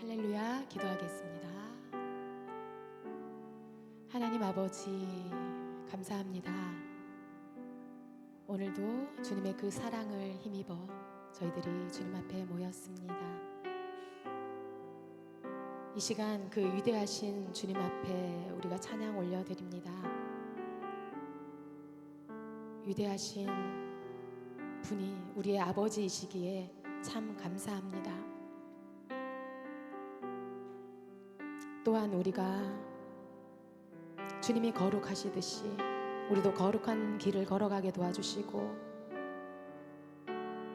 할렐루야. 기도하겠습니다. 하나님 아버지 감사합니다. 오늘도 주님의 그 사랑을 힘입어 저희들이 주님 앞에 모였습니다. 이 시간 그 위대하신 주님 앞에 우리가 찬양 올려드립니다. 위대하신 분이 우리의 아버지이시기에 참 감사합니다. 또한 우리가 주님이 거룩하시듯이 우리도 거룩한 길을 걸어가게 도와주시고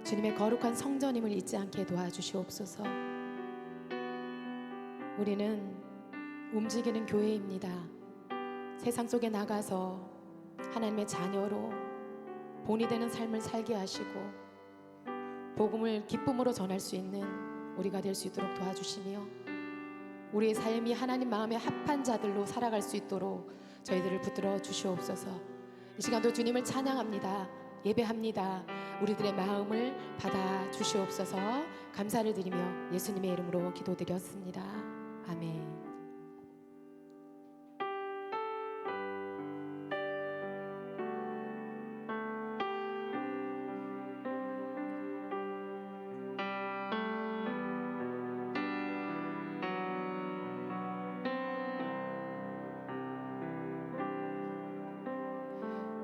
주님의 거룩한 성전임을 잊지 않게 도와주시옵소서. 우리는 움직이는 교회입니다. 세상 속에 나가서 하나님의 자녀로 본이 되는 삶을 살게 하시고 복음을 기쁨으로 전할 수 있는 우리가 될 수 있도록 도와주시며 우리의 삶이 하나님 마음에 합한 자들로 살아갈 수 있도록 저희들을 붙들어 주시옵소서. 이 시간도 주님을 찬양합니다. 예배합니다. 우리들의 마음을 받아 주시옵소서. 감사를 드리며 예수님의 이름으로 기도드렸습니다. 아멘.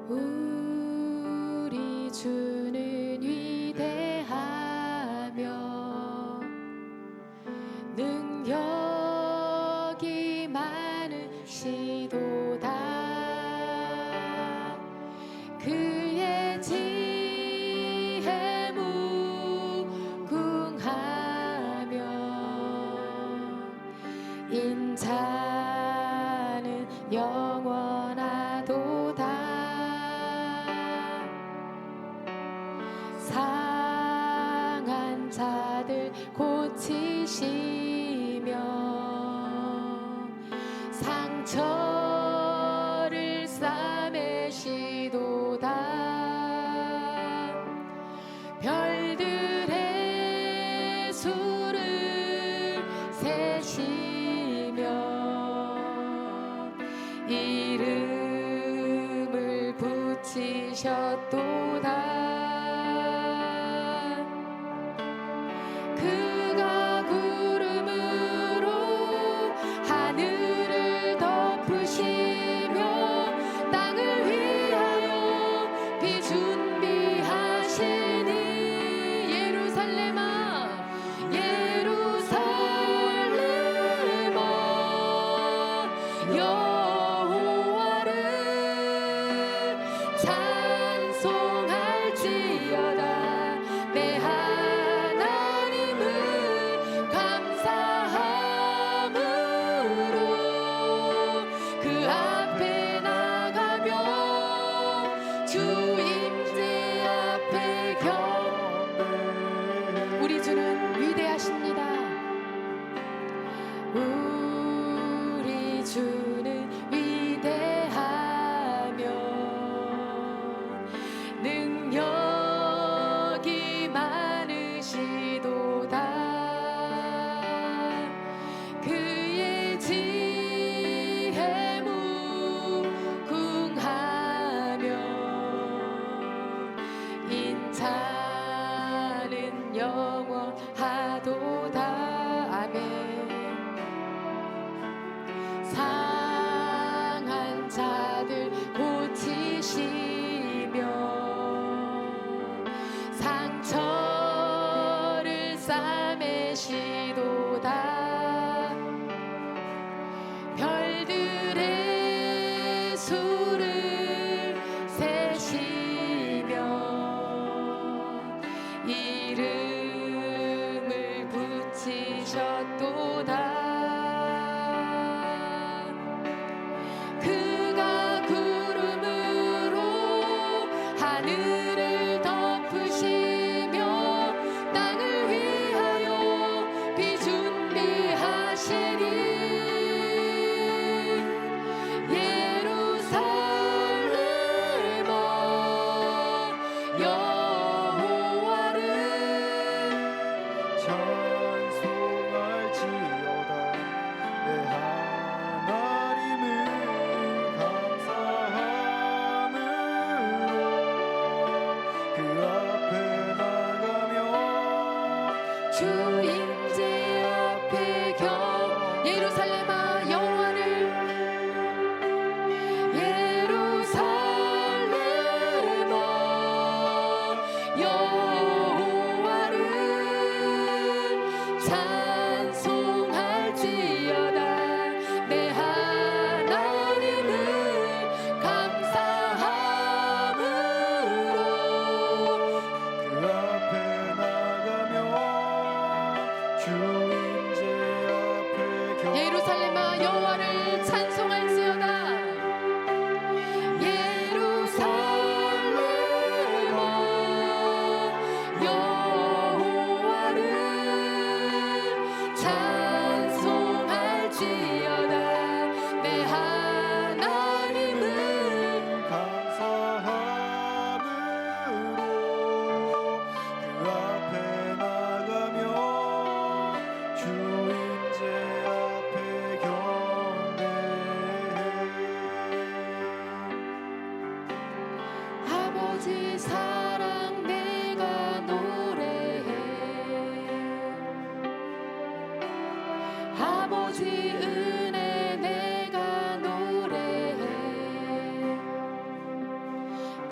우리 주는 위대하며 능력이 많으시도다. 그의 지혜 무궁하며 인자는 영원하도다. 상한 자들 고치시며 상처를 싸매시도다. 별들의 수를 세시며 이름을 붙이셨도다. 그가 구름으로 하늘을 덮으시며 땅을 위하여 비 준비하시니 예루살렘아 예루살렘아 여호와를 찬송할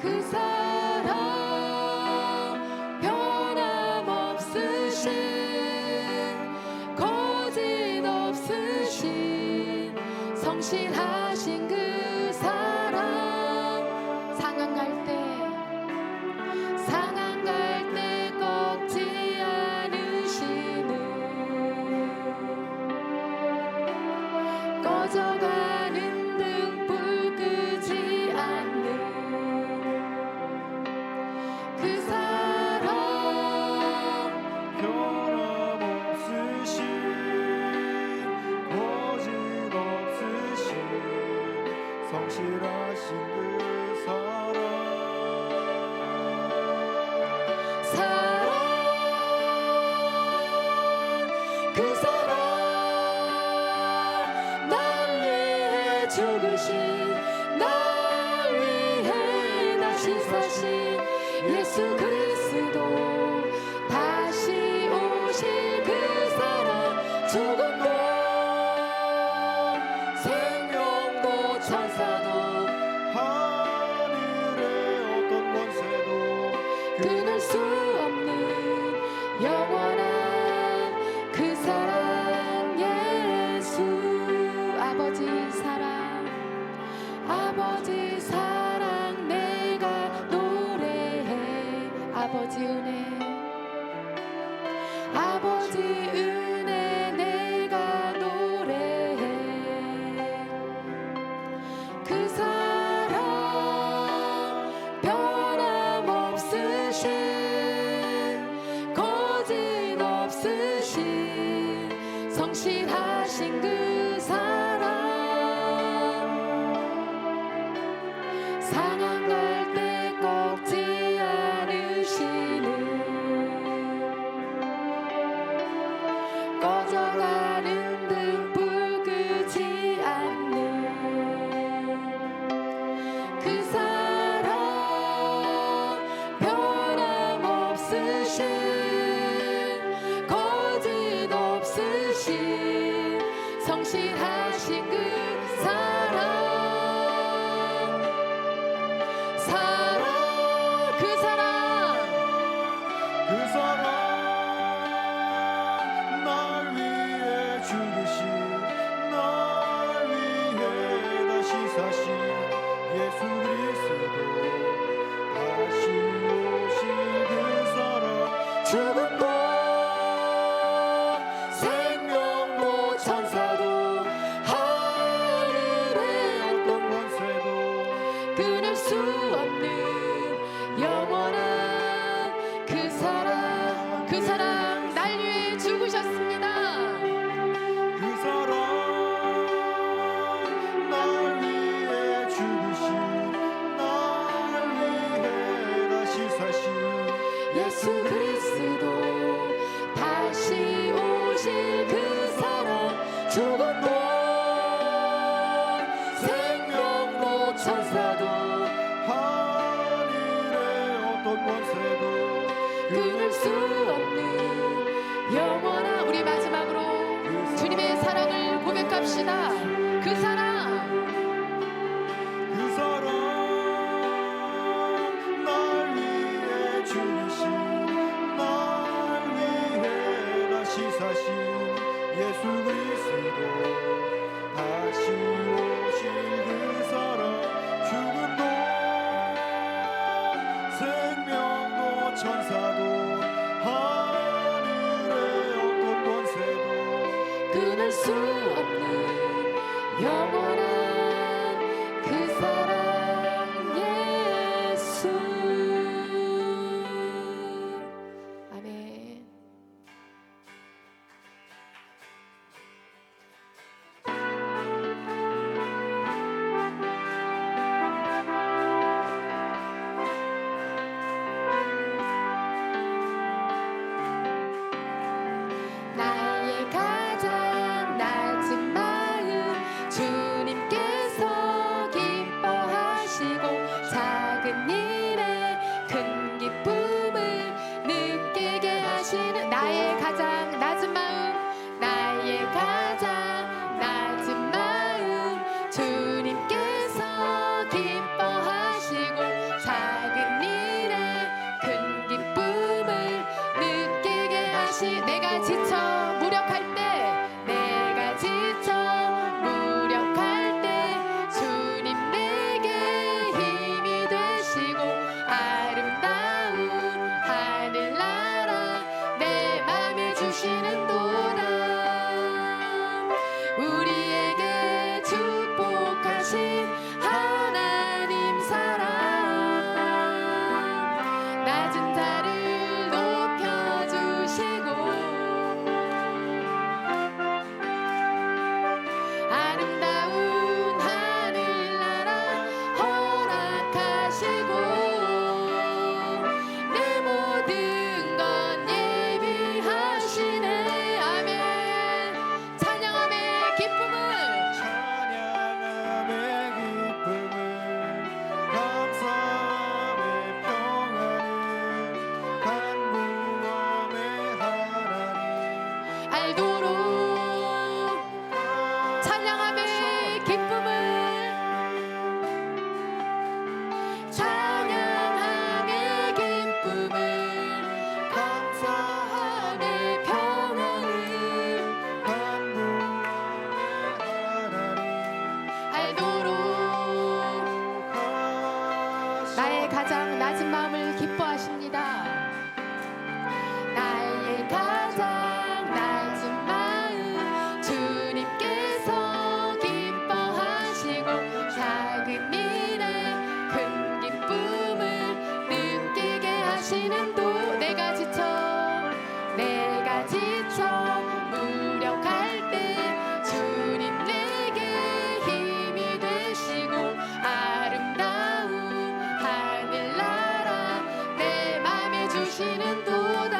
그 사랑 변함없으신 거짓없으신 성실하신 그 사랑 상한 갈 때 꺾지 않으시는 꺼져가는 등불 끄지 않는 그 사랑 변함없으신 거짓없으신 성실하신 그 그 사랑 날 위해 죽으신 날 위해 다시 사신 예수 그리스도 다시 오실 그 사랑 죽음도 생명도 천사도 하늘의 어떤 권세도 끊을 수 없는 영원한 그 사랑 예수 아버지 사랑 내가 노래해 아버지 은혜 내가 노래해 그 사랑 변함없으신 거짓없으신 성실하신 그 사랑 상한 갈 때 꺾지 않으시는 꺼져가는 등불 끄지 않는 그 사랑 변함없으신 거짓없으신 성실하신 그 사랑 날 위해 죽으신 날 위해 다시 사신 예수 그리스도 다시 오실 그 사랑 죽음도 생명도 천사도 하늘의 어떤 권세도 끊을 수 없는 영원한 그 사랑 날 위해 죽으셨습니다. 그 사랑 날 위해 죽으신 날 위해 다시 사신 예수 그리스도 다시 오실 그 사랑 죽음도 생명도 천사도 하늘의 어떤 권세도 끊을 수 없는 영원한 우리 마지막으로 주님의 사랑을 고백합시다. 그 사랑 날 위해 죽으신 날 위해 다시 사신 예수 그리스도 다시 오실 그 사랑 죽음도 생명도 천사도 하늘의 어떤 권세도 끊을 수 없는 영원한 그 사랑 예수 아멘. 나의 가장 낮은 마음 주님께서 기뻐하시고 작은 일에 큰 기쁨을 느끼게 하시는 나의 가장 낮은 마음 나의 가장 낮은 마음 주님께서 기뻐하시고 가장 낮은 마음을 기뻐하십니다. 나의 가장 낮은 마음 주님께서 기뻐하시고 작은 일에 큰 기쁨을 느끼게 하시는 도 내가 지쳐 무력할 때 주님 내게 힘이 되시고 아름다운 하늘나라 내 맘에 주시는 도다.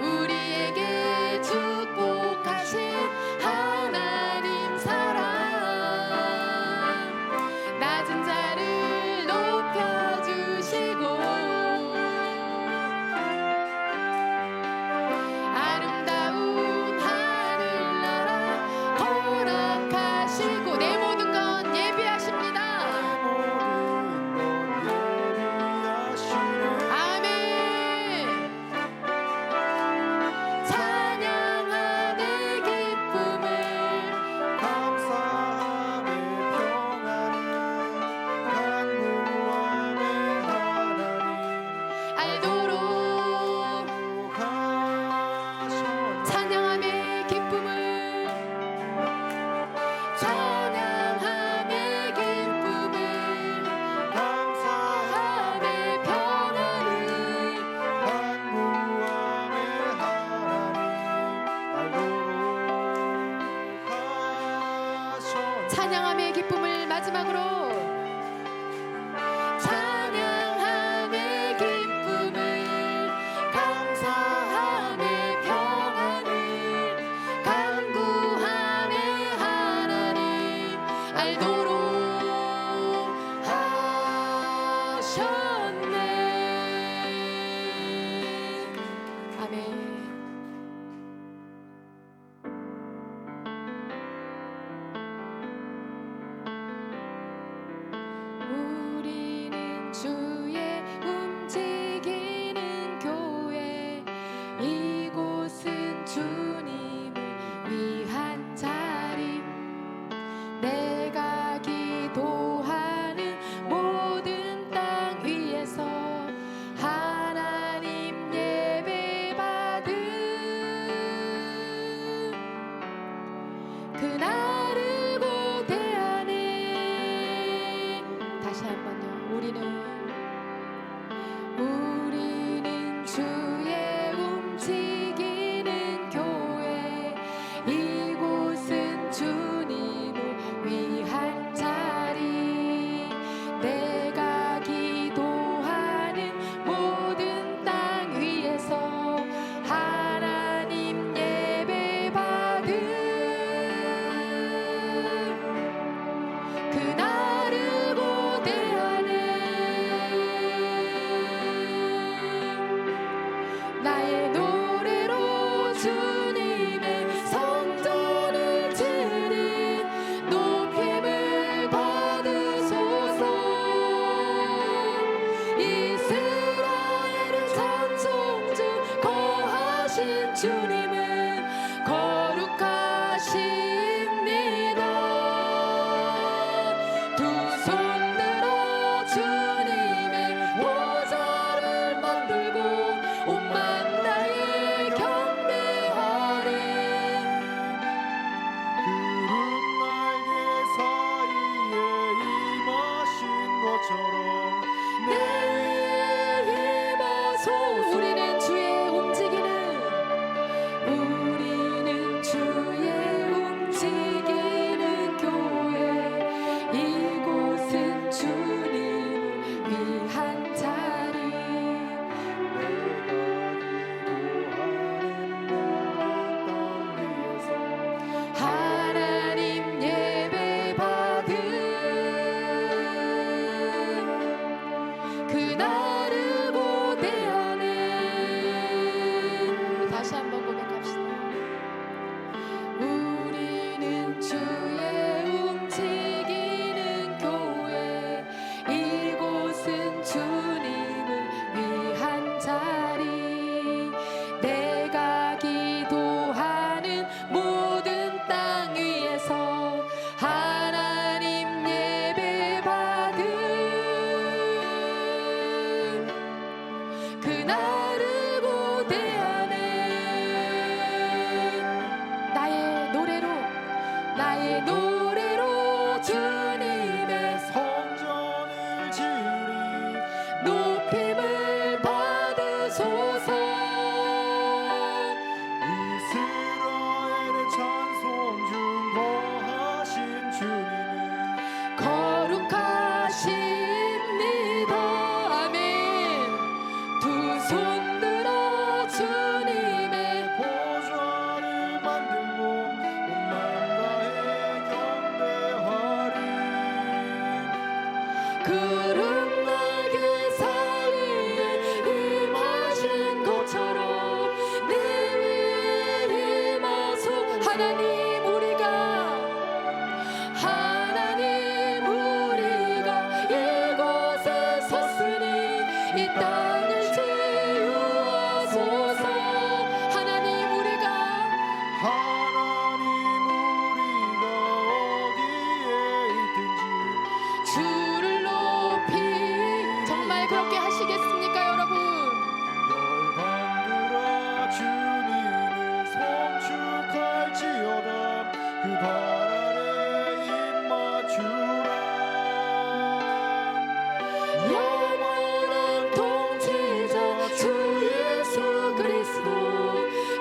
우리에게 축복하신 하나님 사랑 낮은 자를 높여주시고 아름다운 하늘나라 허락하시고 내 모든 건 예비하십니다. 아멘. 찬양하네 기쁨을 감사함에 평안을 간구함에 하나님 알도록 하셨네. 찬양하며 기쁨을 찬양하며 기쁨을 감사함에 하늘 평안을 간구함에 하나님 알도록 하셨네. 찬양하며 기쁨을 마지막으로 찬양하며 기쁨을 감사하며 평안을 간구하며 하나님 알도록 하셨네. 아멘. 우리는 주의 움직이는 교회 이곳은 주님을 위한 자리 내가 기도하는 모든 땅 위에서 하나님 예배 받은 그날을 고대하네. 다시 한번요. 우리는 주의 움직이는 교회 이곳은 주님을 위한 자리 구름 날개 사이에 임하신 것처럼 내 위에 임하소. 하나님 우리가 이곳에 섰으니 이 땅을 치유하소서. 하나님 우리가 어디에 있든지 주를 높이 정말 그렇게 하시겠습니까 여러분? 열방들아 주님을 송축할지어다. 그 발 아래 입 맞추라. 영원한 통치자 주 예수 그리스도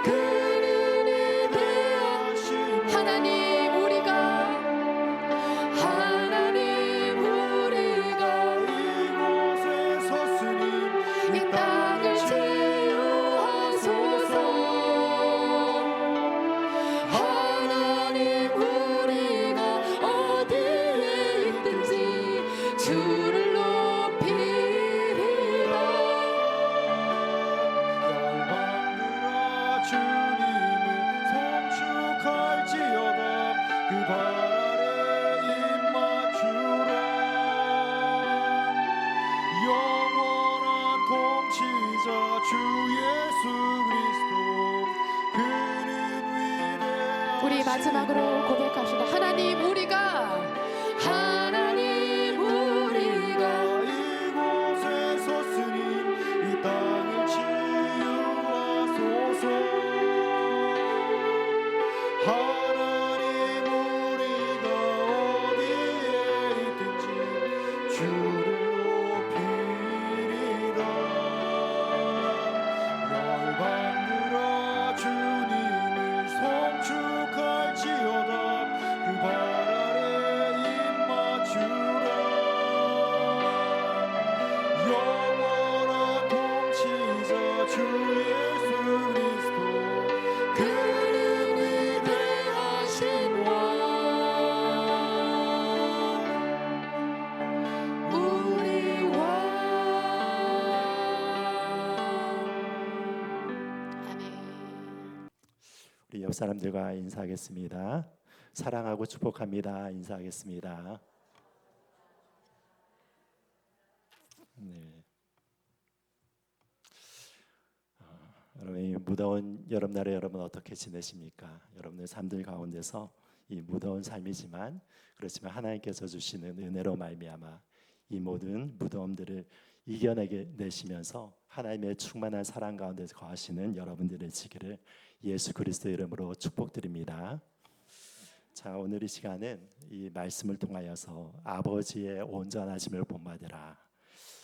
그는 위대하신 하나님 우리가 이곳에 섰으니 이 땅을 치유하소서. 하나님 우리가 어디에 있든지 주를 높이리라. 열방들아 주님을 송축할지어다. 그 발 아래 입 맞추라. 영원한 통치자 주 예수 그리스도 그는 위대하신 우리 마지막으로 고백합시다. 하나님 우리가 이곳에 섰으니 이 땅을 치유하소서. 하나님 우리가 어디에 있든지 주를 높이리라. 열방들아 주님을 송축할지어다. 그 발 아래 입 맞추라. 영원한 통치자 주 예수 그리스도 그는 위대하신 왕 우리 왕. 아멘. 우리 옆 사람들과 인사하겠습니다. 사랑하고 축복합니다. 인사하겠습니다. 네. 여러분 이 무더운 여름날에 여러분 어떻게 지내십니까? 여러분의 삶들 가운데서 이 무더운 삶이지만 그렇지만 하나님께서 주시는 은혜로 말미암아 이 모든 무더움들을 이겨내게 내시면서 하나님의 충만한 사랑 가운데서 거하시는 여러분들의 지기를 예수 그리스도의 이름으로 축복드립니다. 자, 오늘 이 시간은 이 말씀을 통하여서 아버지의 온전하심을 본받으라,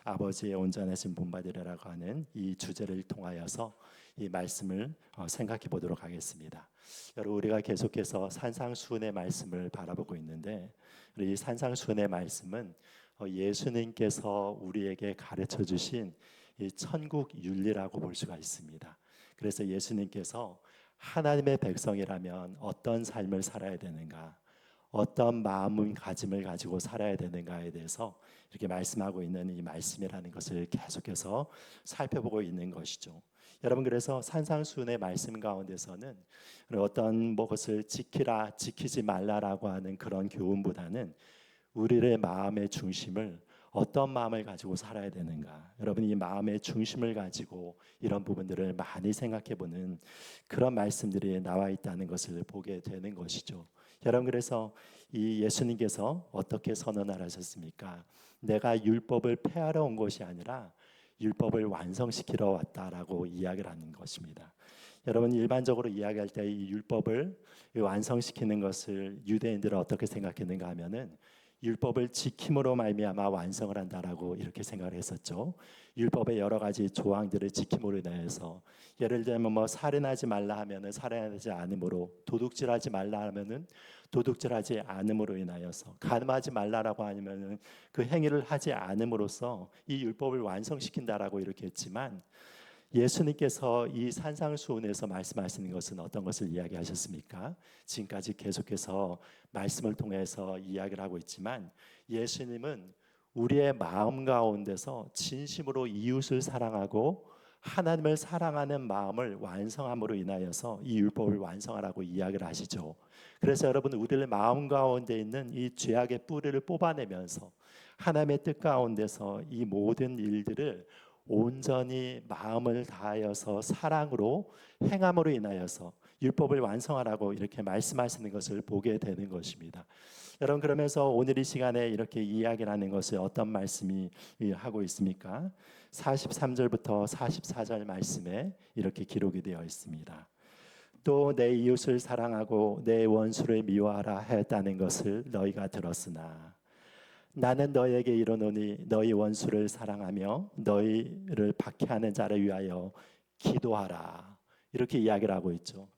아버지의 온전하심 본받으라라고 하는 이 주제를 통하여서 이 말씀을 생각해 보도록 하겠습니다. 여러분 우리가 계속해서 산상수훈의 말씀을 바라보고 있는데 이 산상수훈의 말씀은 예수님께서 우리에게 가르쳐 주신 이 천국 윤리라고 볼 수가 있습니다. 그래서 예수님께서 하나님의 백성이라면 어떤 삶을 살아야 되는가, 어떤 마음가짐을 가지고 살아야 되는가에 대해서 이렇게 말씀하고 있는 이 말씀이라는 것을 계속해서 살펴보고 있는 것이죠. 여러분 그래서 산상수훈의 말씀 가운데서는 어떤 것을 지키라 지키지 말라라고 하는 그런 교훈보다는 우리의 마음의 중심을 어떤 마음을 가지고 살아야 되는가, 여러분 이 마음의 중심을 가지고 이런 부분들을 많이 생각해보는 그런 말씀들이 나와 있다는 것을 보게 되는 것이죠. 여러분 그래서 이 예수님께서 어떻게 선언을 하셨습니까? 내가 율법을 폐하러 온 것이 아니라 율법을 완성시키러 왔다라고 이야기를 하는 것입니다. 여러분 일반적으로 이야기할 때 이 율법을 완성시키는 것을 유대인들은 어떻게 생각했는가 하면은 율법을 지킴으로 말미암아 완성을 한다라고 이렇게 생각을 했었죠. 율법의 여러 가지 조항들을 지킴으로 인해서 예를 들면 뭐 살인하지 말라 하면은 살인하지 않음으로, 도둑질하지 말라 하면은 도둑질하지 않음으로 인하여서, 간음하지 말라라고 하면은 그 행위를 하지 않음으로써 이 율법을 완성시킨다라고 이렇게 했지만 예수님께서 이 산상수훈에서 말씀하시는 것은 어떤 것을 이야기하셨습니까? 지금까지 계속해서 말씀을 통해서 이야기를 하고 있지만 예수님은 우리의 마음 가운데서 진심으로 이웃을 사랑하고 하나님을 사랑하는 마음을 완성함으로 인하여서 이 율법을 완성하라고 이야기를 하시죠. 그래서 여러분, 우리의 마음 가운데 있는 이 죄악의 뿌리를 뽑아내면서 하나님의 뜻 가운데서 이 모든 일들을 온전히 마음을 다하여서 사랑으로 행함으로 인하여서 율법을 완성하라고 이렇게 말씀하시는 것을 보게 되는 것입니다. 여러분, 그러면서 오늘 이 시간에 이렇게 이야기를 하는 것을 어떤 말씀이 하고 있습니까? 43절부터 44절 말씀에 이렇게 기록이 되어 있습니다. 또 내 이웃을 사랑하고 내 원수를 미워하라 하였다는 것을 너희가 들었으나 나는 너희에게 이르노니 너희 원수를 사랑하며 너희를 박해하는 자를 위하여 기도하라. 이렇게 이야기를 하고 있죠.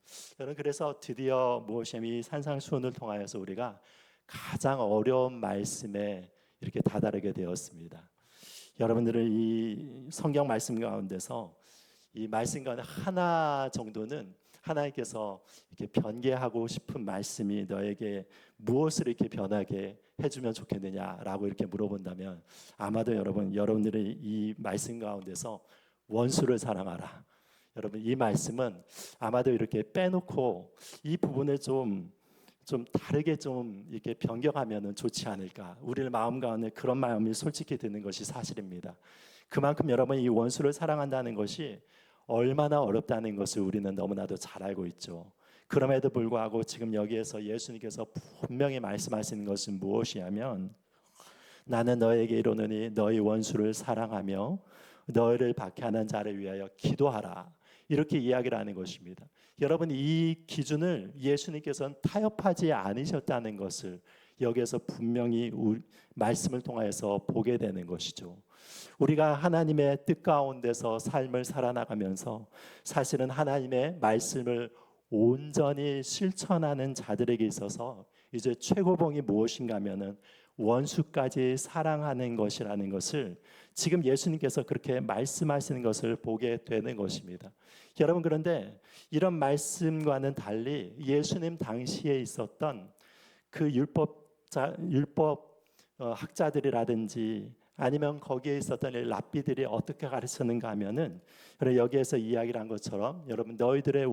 여러분, 그래서 드디어 무엇이 산상수훈을 통하여서 우리가 가장 어려운 말씀에 이렇게 다다르게 되었습니다. 여러분들은 이 성경 말씀 가운데서 이 말씀 가운데 하나 정도는 하나님께서 이렇게 변개하고 싶은 말씀이 너에게 무엇을 이렇게 변하게 해주면 좋겠느냐라고 이렇게 물어본다면 아마도 여러분들의 이 말씀 가운데서 원수를 사랑하라. 여러분, 이 말씀은 아마도 이렇게 빼놓고 이 부분을 좀 다르게 좀 이렇게 변경하면은 좋지 않을까. 우리의 마음 가운데 그런 마음이 솔직히 드는 것이 사실입니다. 그만큼 여러분, 이 원수를 사랑한다는 것이 얼마나 어렵다는 것을 우리는 너무나도 잘 알고 있죠. 그럼에도 불구하고 지금 여기에서 예수님께서 분명히 말씀하시는 것은 무엇이냐면 나는 너에게 이르노니 너희 원수를 사랑하며 너희를 박해하는 자를 위하여 기도하라. 이렇게 이야기를 하는 것입니다. 여러분, 이 기준을 예수님께서는 타협하지 않으셨다는 것을 여기에서 분명히 말씀을 통해서 보게 되는 것이죠. 우리가 하나님의 뜻 가운데서 삶을 살아나가면서 사실은 하나님의 말씀을 온전히 실천하는 자들에게 있어서 이제 최고봉이 무엇인가 하면은 원수까지 사랑하는 것이라는 것을 지금 예수님께서 그렇게 말씀하시는 것을 보게 되는 것입니다. 여러분, 그런데 이런 말씀과는 달리 예수님 당시에 있었던 그 율법 학자들이라든지 아니면 거기에 있었던 랍비들이 어떻게 가르쳤는가 하면은 여기에서 이야기를 한 것처럼 여러분, 너희들의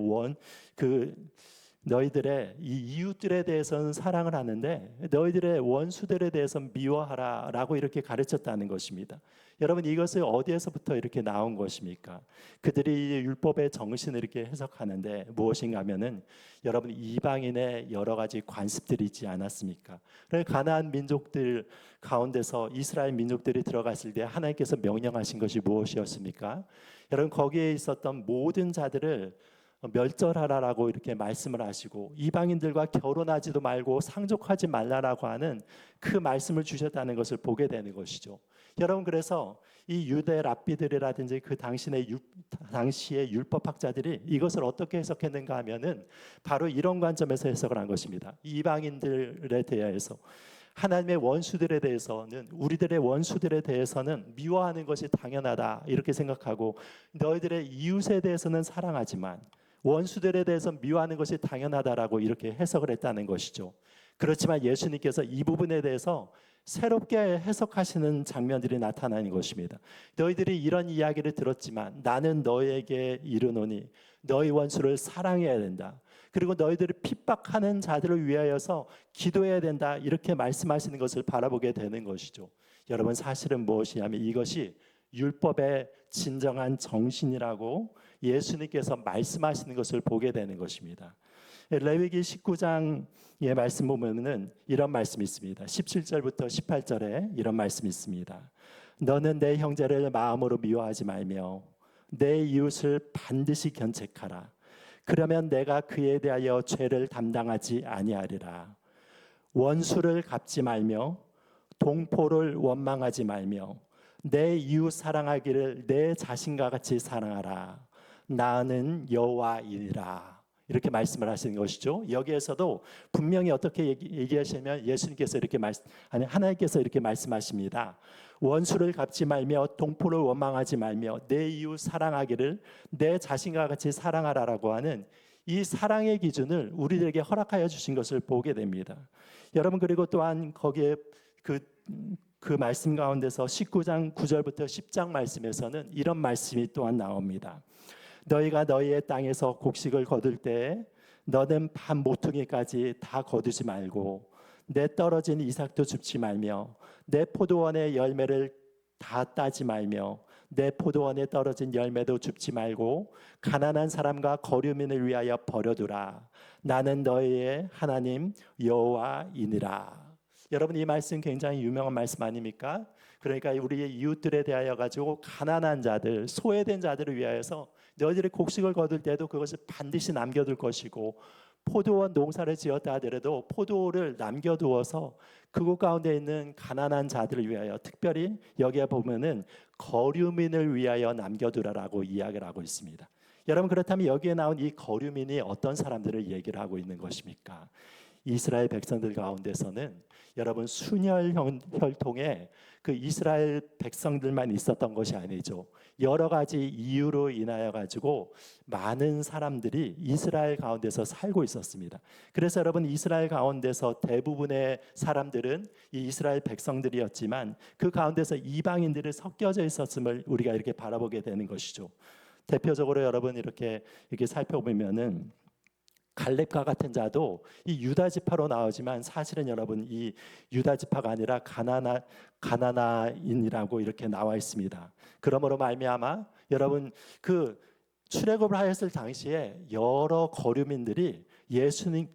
이 이웃들에 대해서는 사랑을 하는데 너희들의 원수들에 대해서 미워하라라고 이렇게 가르쳤다는 것입니다. 여러분, 이것을 어디에서부터 이렇게 나온 것입니까? 그들이 율법의 정신을 이렇게 해석하는데 무엇인가 하면은 여러분, 이방인의 여러 가지 관습들이 있지 않았습니까? 가나안 민족들 가운데서 이스라엘 민족들이 들어갔을 때 하나님께서 명령하신 것이 무엇이었습니까? 여러분, 거기에 있었던 모든 자들을 멸절하라라고 이렇게 말씀을 하시고 이방인들과 결혼하지도 말고 상족하지 말라라고 하는 그 말씀을 주셨다는 것을 보게 되는 것이죠. 여러분, 그래서 이 유대 랍비들이라든지 그 당시의 율법학자들이 이것을 어떻게 해석했는가 하면은 바로 이런 관점에서 해석을 한 것입니다. 이방인들에 대해서 하나님의 원수들에 대해서는 우리들의 원수들에 대해서는 미워하는 것이 당연하다 이렇게 생각하고 너희들의 이웃에 대해서는 사랑하지만 원수들에 대해서 미워하는 것이 당연하다라고 이렇게 해석을 했다는 것이죠. 그렇지만 예수님께서 이 부분에 대해서 새롭게 해석하시는 장면들이 나타나는 것입니다. 너희들이 이런 이야기를 들었지만 나는 너희에게 이르노니 너희 원수를 사랑해야 된다. 그리고 너희들을 핍박하는 자들을 위하여서 기도해야 된다. 이렇게 말씀하시는 것을 바라보게 되는 것이죠. 여러분, 사실은 무엇이냐면 이것이 율법의 진정한 정신이라고 예수님께서 말씀하시는 것을 보게 되는 것입니다. 레위기 19장의 말씀 보면은 이런 말씀이 있습니다. 17절부터 18절에 이런 말씀이 있습니다. 너는 내 형제를 마음으로 미워하지 말며 내 이웃을 반드시 견책하라. 그러면 내가 그에 대하여 죄를 담당하지 아니하리라. 원수를 갚지 말며 동포를 원망하지 말며 내 이웃 사랑하기를 내 자신과 같이 사랑하라. 나는 여호와이니라. 이렇게 말씀을 하시는 것이죠. 여기에서도 분명히 어떻게 얘기하시면 예수님께서 하나님께서 이렇게 말씀하십니다. 원수를 갚지 말며 동포를 원망하지 말며 내 이웃 사랑하기를 내 자신과 같이 사랑하라라고 하는 이 사랑의 기준을 우리들에게 허락하여 주신 것을 보게 됩니다. 여러분, 그리고 또한 거기에 그 말씀 가운데서 19장 9절부터 10장 말씀에서는 이런 말씀이 또한 나옵니다. 너희가 너희의 땅에서 곡식을 거둘 때 너는 밤 모퉁이까지 다 거두지 말고 내 떨어진 이삭도 줍지 말며 내 포도원의 열매를 다 따지 말며 내 포도원에 떨어진 열매도 줍지 말고 가난한 사람과 거류민을 위하여 버려두라. 나는 너희의 하나님 여호와이니라. 여러분, 이 말씀 굉장히 유명한 말씀 아닙니까? 그러니까 우리의 이웃들에 대하여 가지고 가난한 자들, 소외된 자들을 위하여서 너희들이 곡식을 거둘 때도 그것을 반드시 남겨둘 것이고, 포도원 농사를 지었다 하더라도 포도를 남겨두어서 그곳 가운데 있는 가난한 자들을 위하여, 특별히 여기에 보면은 거류민을 위하여 남겨두라라고 이야기를 하고 있습니다. 여러분, 그렇다면 여기에 나온 이 거류민이 어떤 사람들을 얘기를 하고 있는 것입니까? 이스라엘 백성들 가운데서는 여러분 순혈 혈통에 그 이스라엘 백성들만 있었던 것이 아니죠. 여러 가지 이유로 인하여 가지고 많은 사람들이 이스라엘 가운데서 살고 있었습니다. 그래서 여러분, 이스라엘 가운데서 대부분의 사람들은 이 이스라엘 백성들이었지만 그 가운데서 이방인들이 섞여져 있었음을 우리가 이렇게 바라보게 되는 것이죠. 대표적으로 여러분 이렇게 살펴보면은 갈렙과 같은 자도 이 유다 지파로 나오지만 사실은 여러분 이 유다 지파가 아니라 가나나인이라고 이렇게 나와 있습니다. 그러므로 말미암아 여러분 그 출애굽을 하였을 당시에 여러 거류민들이 예수님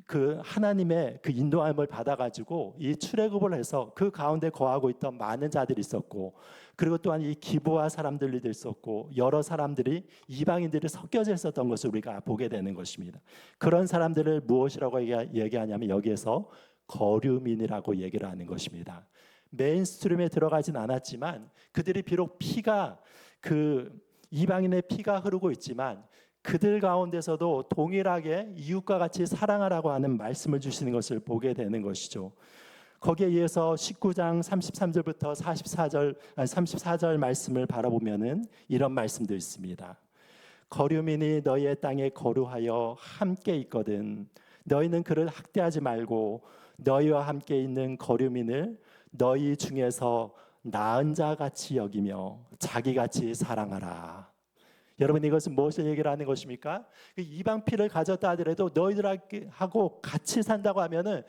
그 하나님의 그 인도함을 받아가지고 이 출애굽을 해서 그 가운데 거하고 있던 많은 자들이 있었고, 그리고 또한 이 기브아 사람들도 있었고, 여러 사람들이 이방인들이 섞여져 있었던 것을 우리가 보게 되는 것입니다. 그런 사람들을 무엇이라고 얘기하냐면 여기에서 거류민이라고 얘기를 하는 것입니다. 메인스트림에 들어가진 않았지만 그들이 비록 피가 그 이방인의 피가 흐르고 있지만 그들 가운데서도 동일하게 이웃과 같이 사랑하라고 하는 말씀을 주시는 것을 보게 되는 것이죠. 거기에 의해서 19장 33절부터 34절 말씀을 바라보면은 이런 말씀도 있습니다. 거류민이 너희의 땅에 거류하여 함께 있거든 너희는 그를 학대하지 말고 너희와 함께 있는 거류민을 너희 중에서 나은 자 같이 여기며 자기같이 사랑하라. 여러분, 이것은 무엇을 얘기를 하는 것입니까? 이방 피를 가졌다 하더라도 너희들하고 같이 산다고 하면은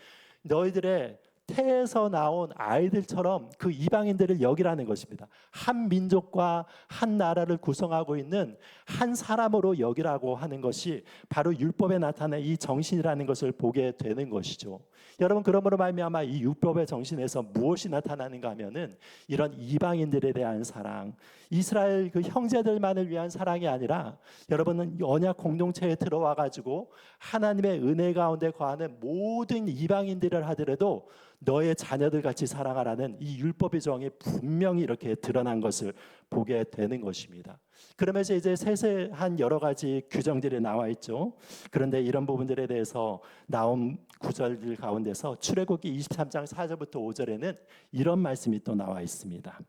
너희들의 태에서 나온 아이들처럼 그 이방인들을 여기라는 것입니다. 한 민족과 한 나라를 구성하고 있는 한 사람으로 여기라고 하는 것이 바로 율법에 나타난 이 정신이라는 것을 보게 되는 것이죠. 여러분, 그러므로 말미암아 이 율법의 정신에서 무엇이 나타나는가 하면은 이런 이방인들에 대한 사랑, 이스라엘 그 형제들만을 위한 사랑이 아니라 여러분은 언약 공동체에 들어와 가지고 하나님의 은혜 가운데 거하는 모든 이방인들을 하더라도 너의 자녀들 같이 사랑하라는 이 율법의 정이 분명히 이렇게 드러난 것을 보게 되는 것입니다. 그러면서 이제 세세한 여러 가지 규정들이 나와 있죠. 그런데 이런 부분들에 대해서 나온 구절들 가운데서 출애굽기 23장 4절부터 5절에는 이런 말씀이 또 나와 있습니다.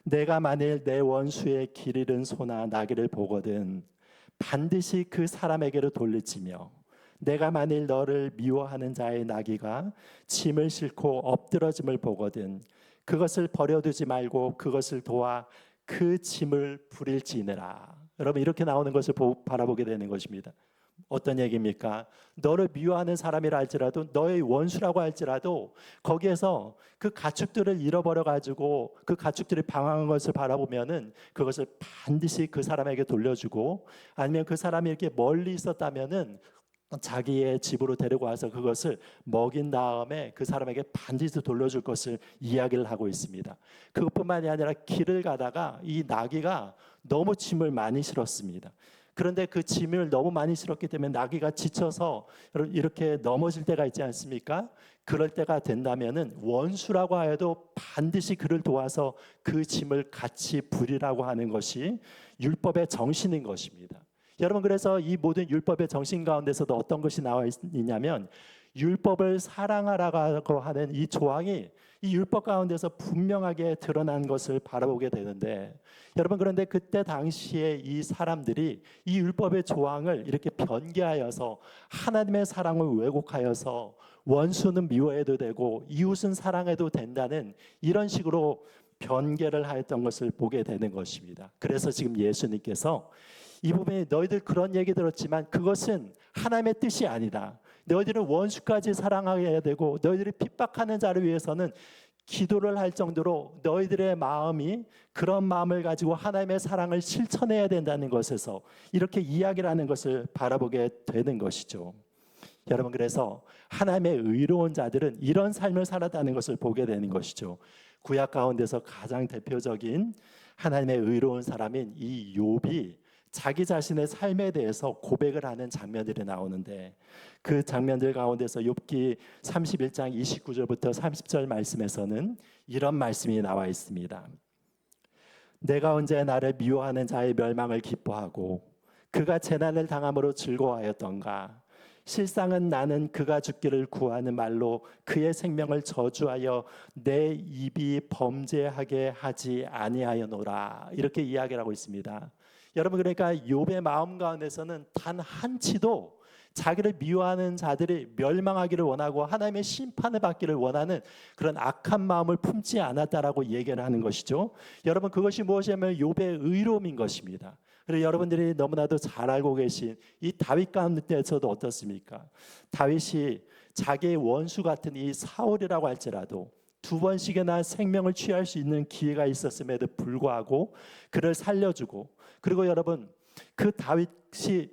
내가 만일 내 원수의 길 잃은 소나 나귀를 보거든 반드시 그 사람에게로 돌리치며 내가 만일 너를 미워하는 자의 나귀가 짐을 싣고 엎드러짐을 보거든 그것을 버려두지 말고 그것을 도와 그 짐을 부릴지니라. 여러분, 이렇게 나오는 것을 바라보게 되는 것입니다. 어떤 얘기입니까? 너를 미워하는 사람이라 할지라도 너의 원수라고 할지라도 거기에서 그 가축들을 잃어버려 가지고 그 가축들이 방황한 것을 바라보면은 그것을 반드시 그 사람에게 돌려주고, 아니면 그 사람이 이렇게 멀리 있었다면은 자기의 집으로 데리고 와서 그것을 먹인 다음에 그 사람에게 반드시 돌려줄 것을 이야기를 하고 있습니다. 그것뿐만이 아니라 길을 가다가 이 나귀가 너무 짐을 많이 실었습니다. 그런데 그 짐을 너무 많이 실었기 때문에 나귀가 지쳐서 이렇게 넘어질 때가 있지 않습니까? 그럴 때가 된다면은 원수라고 하여도 반드시 그를 도와서 그 짐을 같이 부리라고 하는 것이 율법의 정신인 것입니다. 여러분, 그래서 이 모든 율법의 정신 가운데서도 어떤 것이 나와 있냐면 율법을 사랑하라고 하는 이 조항이 이 율법 가운데서 분명하게 드러난 것을 바라보게 되는데, 여러분, 그런데 그때 당시에 이 사람들이 이 율법의 조항을 이렇게 변개하여서 하나님의 사랑을 왜곡하여서 원수는 미워해도 되고 이웃은 사랑해도 된다는 이런 식으로 변개를 하였던 것을 보게 되는 것입니다. 그래서 지금 예수님께서 이 부분에 너희들 그런 얘기 들었지만 그것은 하나님의 뜻이 아니다. 너희들은 원수까지 사랑해야 되고 너희들이 핍박하는 자를 위해서는 기도를 할 정도로 너희들의 마음이 그런 마음을 가지고 하나님의 사랑을 실천해야 된다는 것에서 이렇게 이야기를 하는 것을 바라보게 되는 것이죠. 여러분, 그래서 하나님의 의로운 자들은 이런 삶을 살았다는 것을 보게 되는 것이죠. 구약 가운데서 가장 대표적인 하나님의 의로운 사람인 이 욥이 자기 자신의 삶에 대해서 고백을 하는 장면들이 나오는데 그 장면들 가운데서 욥기 31장 29절부터 30절 말씀에서는 이런 말씀이 나와 있습니다. 내가 언제 나를 미워하는 자의 멸망을 기뻐하고 그가 재난을 당함으로 즐거워하였던가. 실상은 나는 그가 죽기를 구하는 말로 그의 생명을 저주하여 내 입이 범죄하게 하지 아니하여노라. 이렇게 이야기를 하고 있습니다. 여러분, 그러니까 욥의 마음 가운데서는 단 한치도 자기를 미워하는 자들이 멸망하기를 원하고 하나님의 심판을 받기를 원하는 그런 악한 마음을 품지 않았다라고 얘기를 하는 것이죠. 여러분, 그것이 무엇이냐면 욥의 의로움인 것입니다. 그리고 여러분들이 너무나도 잘 알고 계신 이 다윗 가운데서도 어떻습니까? 다윗이 자기의 원수 같은 이 사울이라고 할지라도 두 번씩이나 생명을 취할 수 있는 기회가 있었음에도 불구하고 그를 살려주고, 그리고 여러분, 그 다윗이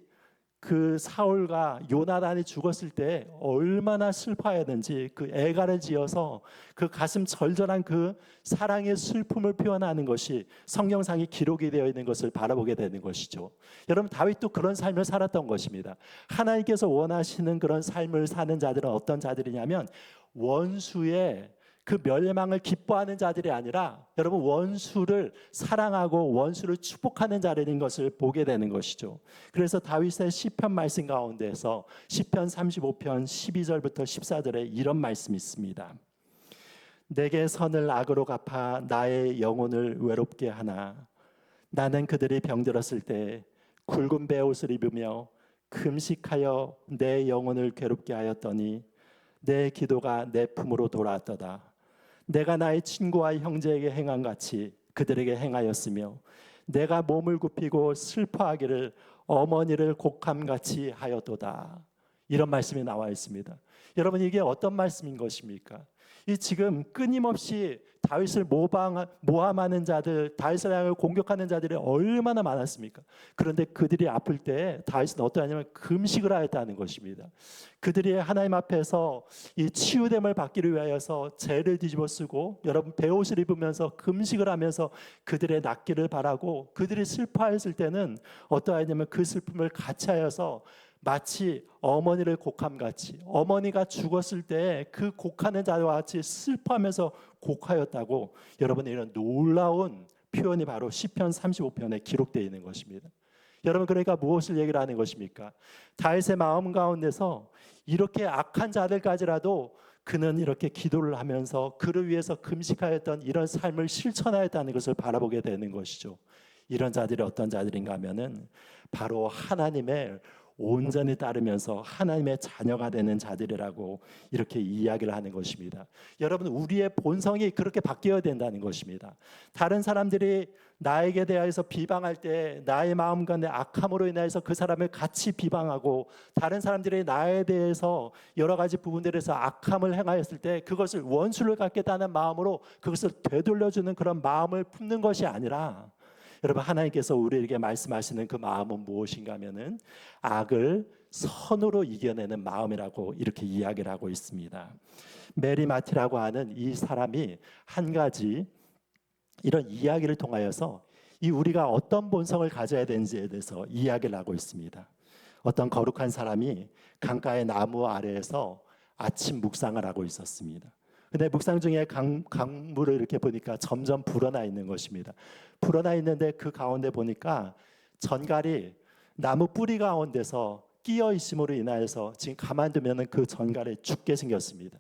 그 사울과 요나단이 죽었을 때 얼마나 슬퍼했는지 그 애가를 지어서 그 가슴 절절한 그 사랑의 슬픔을 표현하는 것이 성경상에 기록이 되어 있는 것을 바라보게 되는 것이죠. 여러분, 다윗도 그런 삶을 살았던 것입니다. 하나님께서 원하시는 그런 삶을 사는 자들은 어떤 자들이냐면 원수의 그 멸망을 기뻐하는 자들이 아니라 여러분, 원수를 사랑하고 원수를 축복하는 자들인 것을 보게 되는 것이죠. 그래서 다윗의 시편 말씀 가운데서 시편 35편 12절부터 14절에 이런 말씀이 있습니다. 내게 선을 악으로 갚아 나의 영혼을 외롭게 하나. 나는 그들이 병들었을 때 굵은 베옷을 입으며 금식하여 내 영혼을 괴롭게 하였더니 내 기도가 내 품으로 돌아왔도다. 내가 나의 친구와 형제에게 행한 같이 그들에게 행하였으며 내가 몸을 굽히고 슬퍼하기를 어머니를 곡함같이 하였도다. 이런 말씀이 나와 있습니다. 여러분, 이게 어떤 말씀인 것입니까? 이 지금 끊임없이 다윗을 모함하는 자들, 다윗을 향해 공격하는 자들이 얼마나 많았습니까? 그런데 그들이 아플 때 다윗은 어떠하냐면 금식을 하였다는 것입니다. 그들이 하나님 앞에서 이 치유됨을 받기를 위하여서 죄를 뒤집어 쓰고 여러분 베옷을 입으면서 금식을 하면서 그들의 낫기를 바라고, 그들이 슬퍼했을 때는 어떠하냐면 그 슬픔을 같이 하여서 마치 어머니를 곡함같이, 어머니가 죽었을 때 그 곡하는 자와 같이 슬퍼하면서 곡하였다고. 여러분, 이런 놀라운 표현이 바로 시편 35편에 기록되어 있는 것입니다. 여러분, 그러니까 무엇을 얘기를 하는 것입니까? 다윗의 마음 가운데서 이렇게 악한 자들까지라도 그는 이렇게 기도를 하면서 그를 위해서 금식하였던 이런 삶을 실천하였다는 것을 바라보게 되는 것이죠. 이런 자들이 어떤 자들인가 하면은 바로 하나님의 온전히 따르면서 하나님의 자녀가 되는 자들이라고 이렇게 이야기를 하는 것입니다. 여러분, 우리의 본성이 그렇게 바뀌어야 된다는 것입니다. 다른 사람들이 나에게 대하여서 비방할 때 나의 마음과 내 악함으로 인해서 그 사람을 같이 비방하고, 다른 사람들이 나에 대해서 여러 가지 부분들에서 악함을 행하였을 때 그것을 원수를 갖겠다는 마음으로 그것을 되돌려주는 그런 마음을 품는 것이 아니라, 여러분, 하나님께서 우리에게 말씀하시는 그 마음은 무엇인가 하면은 악을 선으로 이겨내는 마음이라고 이렇게 이야기를 하고 있습니다. 메리 마티라고 하는 이 사람이 한 가지 이런 이야기를 통하여서 이 우리가 어떤 본성을 가져야 되는지에 대해서 이야기를 하고 있습니다. 어떤 거룩한 사람이 강가의 나무 아래에서 아침 묵상을 하고 있었습니다. 근데 묵상 중에 강물을 이렇게 보니까 점점 불어나 있는 것입니다. 불어나 있는데 그 가운데 보니까 전갈이 나무 뿌리 가운데서 끼어 있음으로 인하여서 지금 가만두면 그 전갈이 죽게 생겼습니다.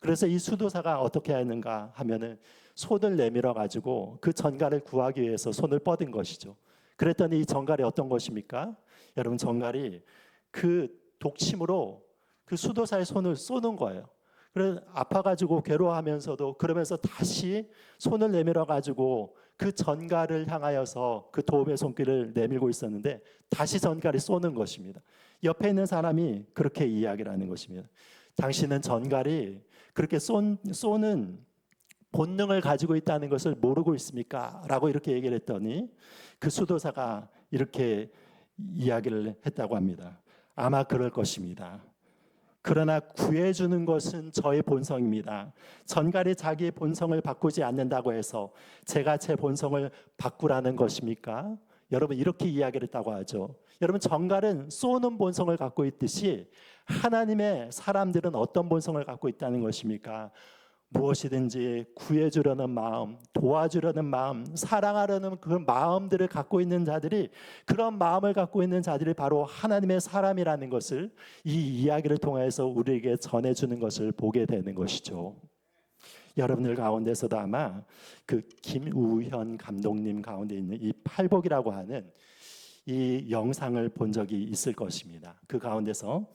그래서 이 수도사가 어떻게 하는가 하면은 손을 내밀어 가지고 그 전갈을 구하기 위해서 손을 뻗은 것이죠. 그랬더니 이 전갈이 어떤 것입니까? 여러분, 전갈이 그 독침으로 그 수도사의 손을 쏘는 거예요. 그래 아파가지고 괴로워하면서도 그러면서 다시 손을 내밀어 가지고 그 전갈을 향하여서 그 도움의 손길을 내밀고 있었는데 다시 전갈이 쏘는 것입니다. 옆에 있는 사람이 그렇게 이야기를 하는 것입니다. 당신은 전갈이 그렇게 쏘는 본능을 가지고 있다는 것을 모르고 있습니까? 라고 이렇게 얘기를 했더니 그 수도사가 이렇게 이야기를 했다고 합니다. 아마 그럴 것입니다. 그러나 구해주는 것은 저의 본성입니다. 전갈이 자기의 본성을 바꾸지 않는다고 해서 제가 제 본성을 바꾸라는 것입니까? 여러분 이렇게 이야기를 했다고 하죠. 여러분 전갈은 쏘는 본성을 갖고 있듯이 하나님의 사람들은 어떤 본성을 갖고 있다는 것입니까? 무엇이든지 구해주려는 마음, 도와주려는 마음, 사랑하려는 그 마음들을 갖고 있는 자들이, 그런 마음을 갖고 있는 자들이 바로 하나님의 사람이라는 것을 이 이야기를 통해서 우리에게 전해주는 것을 보게 되는 것이죠. 여러분들 가운데서도 아마 그 김우현 감독님 가운데 있는 이 팔복이라고 하는 이 영상을 본 적이 있을 것입니다. 그 가운데서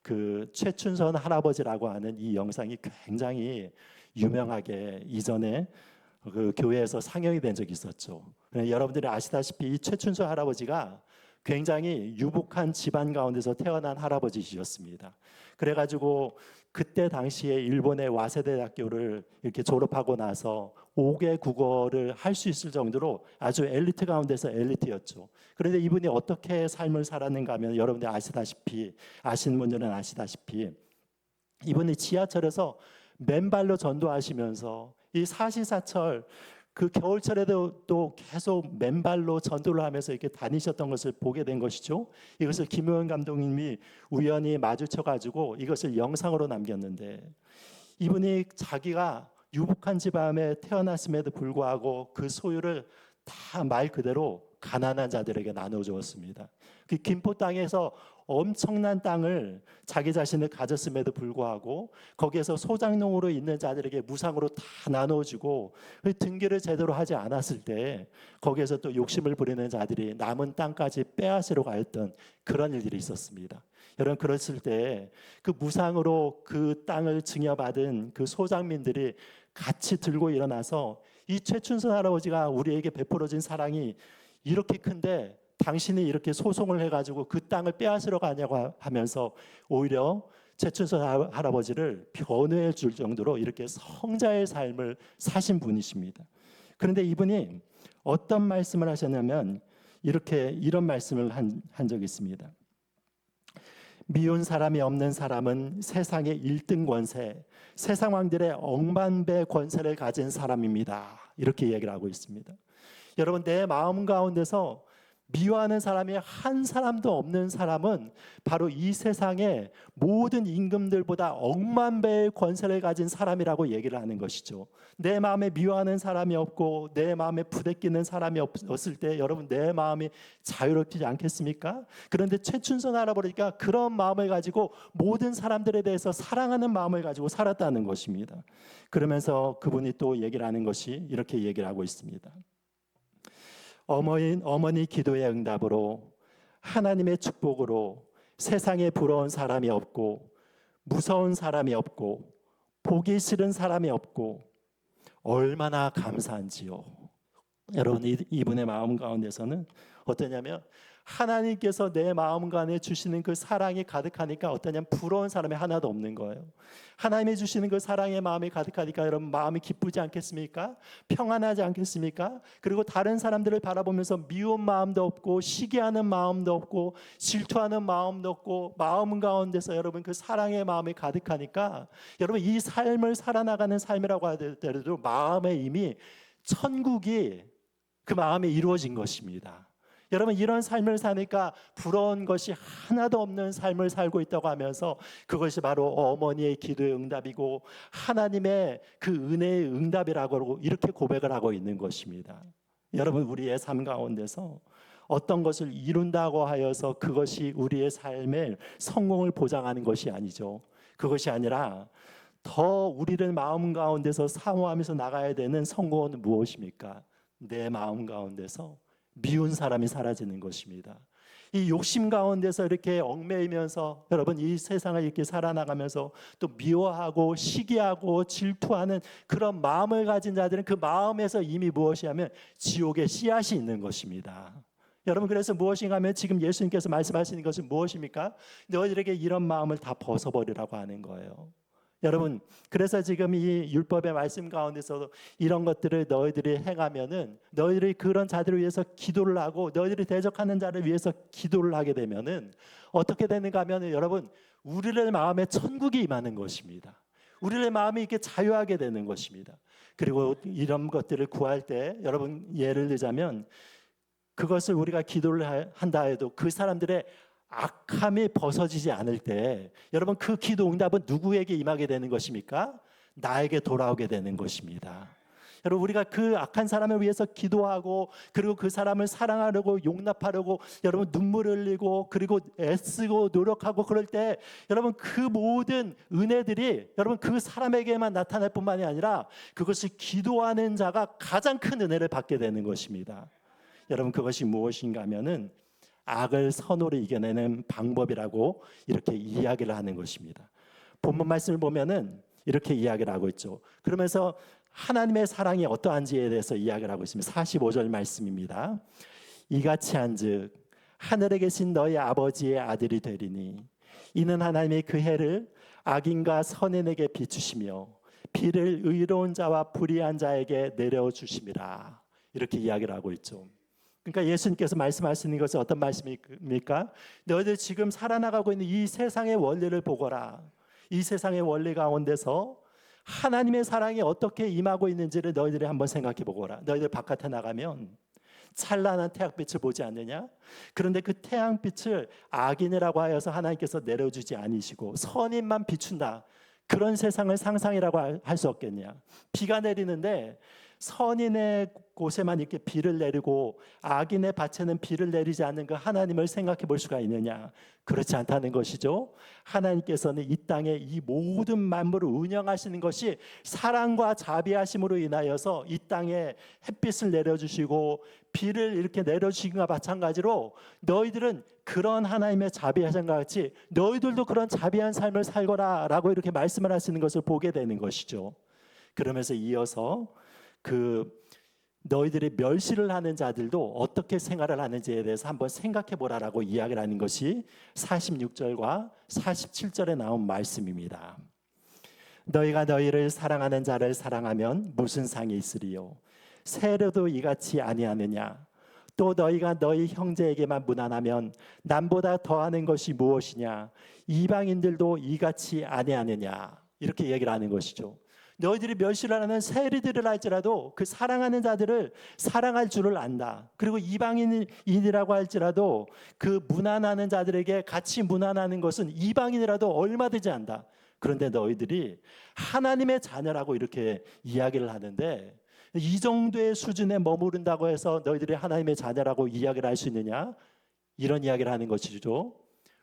그 최춘선 할아버지라고 하는 이 영상이 굉장히 유명하게 이전에 그 교회에서 상영이 된 적이 있었죠. 여러분들이 아시다시피 이 최춘선 할아버지가 굉장히 유복한 집안 가운데서 태어난 할아버지셨습니다. 그래가지고 그때 당시에 일본의 와세대 학교를 이렇게 졸업하고 나서 5개 국어를 할 수 있을 정도로 아주 엘리트 가운데서 엘리트였죠. 그런데 이분이 어떻게 삶을 살았는가 하면 여러분들 아시는 분들은 아시다시피 이분이 지하철에서 맨발로 전도하시면서 이 사시사철 그 겨울철에도 또 계속 맨발로 전도를 하면서 이렇게 다니셨던 것을 보게 된 것이죠. 이것을 김우현 감독님이 우연히 마주쳐가지고 이것을 영상으로 남겼는데, 이분이 자기가 유복한 집안에 태어났음에도 불구하고 그 소유를 다 말 그대로 가난한 자들에게 나눠주었습니다. 그 김포 땅에서 엄청난 땅을 자기 자신을 가졌음에도 불구하고 거기에서 소장농으로 있는 자들에게 무상으로 다 나눠주고, 등기를 제대로 하지 않았을 때 거기에서 또 욕심을 부리는 자들이 남은 땅까지 빼앗으려고 하였던 그런 일들이 있었습니다. 여러분, 그랬을 때 그 무상으로 그 땅을 증여받은 그 소장민들이 같이 들고 일어나서 이 최춘선 할아버지가 우리에게 베풀어진 사랑이 이렇게 큰데 당신이 이렇게 소송을 해가지고 그 땅을 빼앗으러 가냐고 하면서 오히려 최춘선 할아버지를 변호해 줄 정도로 이렇게 성자의 삶을 사신 분이십니다. 그런데 이분이 어떤 말씀을 하셨냐면 이런 말씀을 한 적이 있습니다. 미운 사람이 없는 사람은 세상의 1등 권세, 세상 왕들의 억만배 권세를 가진 사람입니다. 이렇게 얘기를 하고 있습니다. 여러분, 내 마음 가운데서 미워하는 사람이 한 사람도 없는 사람은 바로 이 세상의 모든 임금들보다 억만 배의 권세를 가진 사람이라고 얘기를 하는 것이죠. 내 마음에 미워하는 사람이 없고 내 마음에 부대끼는 사람이 없을 때 여러분, 내 마음이 자유롭지 않겠습니까? 그런데 최춘선 할아버지가 그런 마음을 가지고 모든 사람들에 대해서 사랑하는 마음을 가지고 살았다는 것입니다. 그러면서 그분이 또 얘기를 하는 것이 이렇게 얘기를 하고 있습니다. 어머니 기도의 응답으로, 하나님의 축복으로 세상에 부러운 사람이 없고 무서운 사람이 없고 보기 싫은 사람이 없고 얼마나 감사한지요. 여러분, 이분의 마음 가운데서는 어떠냐면 하나님께서 내 마음 가운데 주시는 그 사랑이 가득하니까 어떠냐면 부러운 사람이 하나도 없는 거예요. 하나님이 주시는 그 사랑의 마음이 가득하니까 여러분, 마음이 기쁘지 않겠습니까? 평안하지 않겠습니까? 그리고 다른 사람들을 바라보면서 미운 마음도 없고 시기하는 마음도 없고 질투하는 마음도 없고 마음 가운데서 여러분 그 사랑의 마음이 가득하니까 여러분, 이 삶을 살아나가는 삶이라고 하더라도 마음에 이미 천국이 그 마음에 이루어진 것입니다. 여러분, 이런 삶을 사니까 부러운 것이 하나도 없는 삶을 살고 있다고 하면서 그것이 바로 어머니의 기도의 응답이고 하나님의 그 은혜의 응답이라고 이렇게 고백을 하고 있는 것입니다. 여러분, 우리의 삶 가운데서 어떤 것을 이룬다고 하여서 그것이 우리의 삶의 성공을 보장하는 것이 아니죠. 그것이 아니라 더 우리를 마음 가운데서 사모하면서 나가야 되는 성공은 무엇입니까? 내 마음 가운데서 미운 사람이 사라지는 것입니다. 이 욕심 가운데서 이렇게 얽매이면서 여러분 이 세상을 이렇게 살아나가면서 또 미워하고 시기하고 질투하는 그런 마음을 가진 자들은 그 마음에서 이미 무엇이 하면 지옥의 씨앗이 있는 것입니다. 여러분 그래서 무엇인가 하면 지금 예수님께서 말씀하시는 것은 무엇입니까? 너희들에게 이런 마음을 다 벗어버리라고 하는 거예요. 여러분 그래서 지금 이 율법의 말씀 가운데서도 이런 것들을 너희들이 행하면은 너희들이 그런 자들을 위해서 기도를 하고 너희들이 대적하는 자를 위해서 기도를 하게 되면은 어떻게 되는가 하면은 여러분 우리의 마음에 천국이 임하는 것입니다. 우리의 마음이 이렇게 자유하게 되는 것입니다. 그리고 이런 것들을 구할 때 여러분 예를 들자면 그것을 우리가 기도를 한다 해도 그 사람들의 악함이 벗어지지 않을 때 여러분 그 기도 응답은 누구에게 임하게 되는 것입니까? 나에게 돌아오게 되는 것입니다. 여러분 우리가 그 악한 사람을 위해서 기도하고 그리고 그 사람을 사랑하려고 용납하려고 여러분 눈물 흘리고 그리고 애쓰고 노력하고 그럴 때 여러분 그 모든 은혜들이 여러분 그 사람에게만 나타날 뿐만이 아니라 그것을 기도하는 자가 가장 큰 은혜를 받게 되는 것입니다. 여러분 그것이 무엇인가 하면은 악을 선으로 이겨내는 방법이라고 이렇게 이야기를 하는 것입니다. 본문 말씀을 보면은 이렇게 이야기를 하고 있죠. 그러면서 하나님의 사랑이 어떠한지에 대해서 이야기를 하고 있습니다. 45절 말씀입니다. 이같이 한즉 하늘에 계신 너희 아버지의 아들이 되리니 이는 하나님이 그 해를 악인과 선인에게 비추시며 비를 의로운 자와 불의한 자에게 내려주심이라. 이렇게 이야기를 하고 있죠. 그러니까 예수님께서 말씀하시는 것은 어떤 말씀입니까? 너희들 지금 살아나가고 있는 이 세상의 원리를 보거라. 이 세상의 원리 가운데서 하나님의 사랑이 어떻게 임하고 있는지를 너희들이 한번 생각해 보거라. 너희들 바깥에 나가면 찬란한 태양빛을 보지 않느냐? 그런데 그 태양빛을 악인이라고 하여서 하나님께서 내려주지 않으시고 선인만 비춘다. 그런 세상을 상상이라고 할 수 없겠냐? 비가 내리는데 선인의 곳에만 이렇게 비를 내리고 악인의 밭에는 비를 내리지 않는 그 하나님을 생각해 볼 수가 있느냐? 그렇지 않다는 것이죠. 하나님께서는 이 땅에 이 모든 만물을 운영하시는 것이 사랑과 자비하심으로 인하여서 이 땅에 햇빛을 내려주시고 비를 이렇게 내려주신 것과 마찬가지로 너희들은 그런 하나님의 자비하심과 같이 너희들도 그런 자비한 삶을 살거라 라고 이렇게 말씀을 하시는 것을 보게 되는 것이죠. 그러면서 이어서 그 너희들이 멸시를 하는 자들도 어떻게 생활을 하는지에 대해서 한번 생각해 보라라고 이야기를 하는 것이 46절과 47절에 나온 말씀입니다. 너희가 너희를 사랑하는 자를 사랑하면 무슨 상이 있으리요? 세례도 이같이 아니하느냐? 또 너희가 너희 형제에게만 무난하면 남보다 더하는 것이 무엇이냐? 이방인들도 이같이 아니하느냐? 이렇게 얘기를 하는 것이죠. 너희들이 멸시를 하는 세리들을 할지라도 그 사랑하는 자들을 사랑할 줄을 안다. 그리고 이방인이라고 할지라도 그 무난하는 자들에게 같이 무난하는 것은 이방인이라도 얼마든지 안다. 그런데 너희들이 하나님의 자녀라고 이렇게 이야기를 하는데 이 정도의 수준에 머무른다고 해서 너희들이 하나님의 자녀라고 이야기를 할 수 있느냐? 이런 이야기를 하는 것이죠.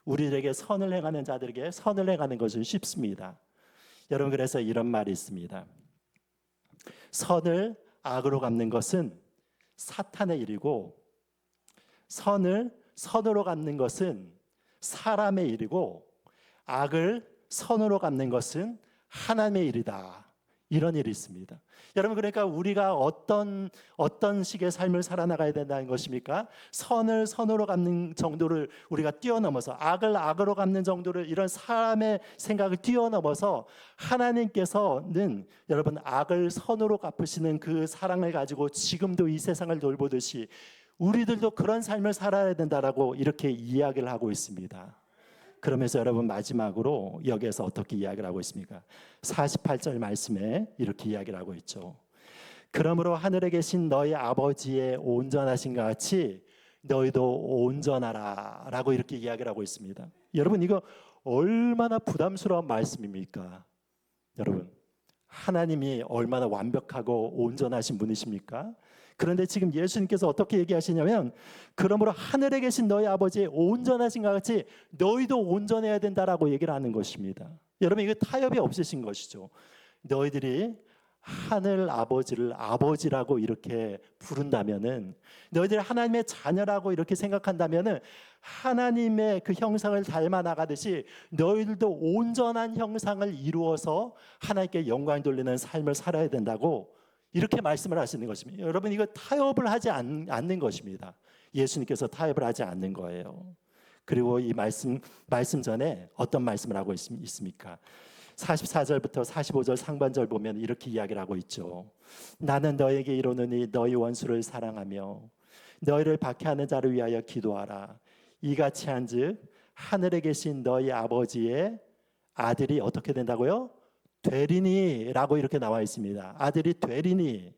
우리에게 선을 행하는 자들에게 선을 행하는 것은 쉽습니다. 여러분 그래서 이런 말이 있습니다. 선을 악으로 갚는 것은 사탄의 일이고 선을 선으로 갚는 것은 사람의 일이고 악을 선으로 갚는 것은 하나님의 일이다. 이런 일이 있습니다. 여러분 그러니까 우리가 어떤 식의 삶을 살아나가야 된다는 것입니까? 선을 선으로 갚는 정도를 우리가 뛰어넘어서 악을 악으로 갚는 정도를 이런 사람의 생각을 뛰어넘어서 하나님께서는 여러분 악을 선으로 갚으시는 그 사랑을 가지고 지금도 이 세상을 돌보듯이 우리들도 그런 삶을 살아야 된다라고 이렇게 이야기를 하고 있습니다. 그러면서 여러분 마지막으로 여기에서 어떻게 이야기를 하고 있습니까? 48절 말씀에 이렇게 이야기를 하고 있죠. 그러므로 하늘에 계신 너희 아버지의 온전하신 것 같이 너희도 온전하라 라고 이렇게 이야기를 하고 있습니다. 여러분 이거 얼마나 부담스러운 말씀입니까? 여러분 하나님이 얼마나 완벽하고 온전하신 분이십니까? 그런데 지금 예수님께서 어떻게 얘기하시냐면 그러므로 하늘에 계신 너희 아버지의 온전하신 것 같이 너희도 온전해야 된다라고 얘기를 하는 것입니다. 여러분 이거 타협이 없으신 것이죠. 너희들이 하늘 아버지를 아버지라고 이렇게 부른다면은, 너희들 하나님의 자녀라고 이렇게 생각한다면은, 하나님의 그 형상을 닮아 나가듯이 너희들도 온전한 형상을 이루어서 하나님께 영광 돌리는 삶을 살아야 된다고 이렇게 말씀을 하시는 것입니다. 여러분, 이거 타협을 하지 않는 것입니다. 예수님께서 타협을 하지 않는 거예요. 그리고 이 말씀 전에 어떤 말씀을 하고 있습니까? 44절부터 45절 상반절 보면 이렇게 이야기를 하고 있죠. 나는 너에게 이르노니 너희 원수를 사랑하며 너희를 박해하는 자를 위하여 기도하라. 이같이 한즉 하늘에 계신 너희 아버지의 아들이 어떻게 된다고요? 되리니 라고 이렇게 나와 있습니다. 아들이 되리니.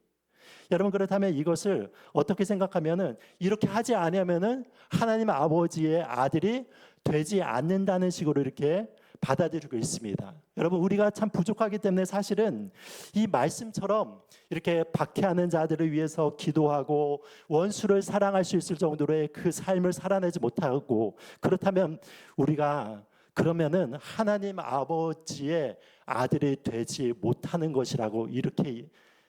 여러분, 그렇다면 이것을 어떻게 생각하면은, 이렇게 하지 않으면은 하나님 아버지의 아들이 되지 않는다는 식으로 이렇게 받아들이고 있습니다. 여러분, 우리가 참 부족하기 때문에 사실은 이 말씀처럼 이렇게 박해하는 자들을 위해서 기도하고 원수를 사랑할 수 있을 정도로의 그 삶을 살아내지 못하고, 그렇다면 우리가 그러면은 하나님 아버지의 아들이 되지 못하는 것이라고 이렇게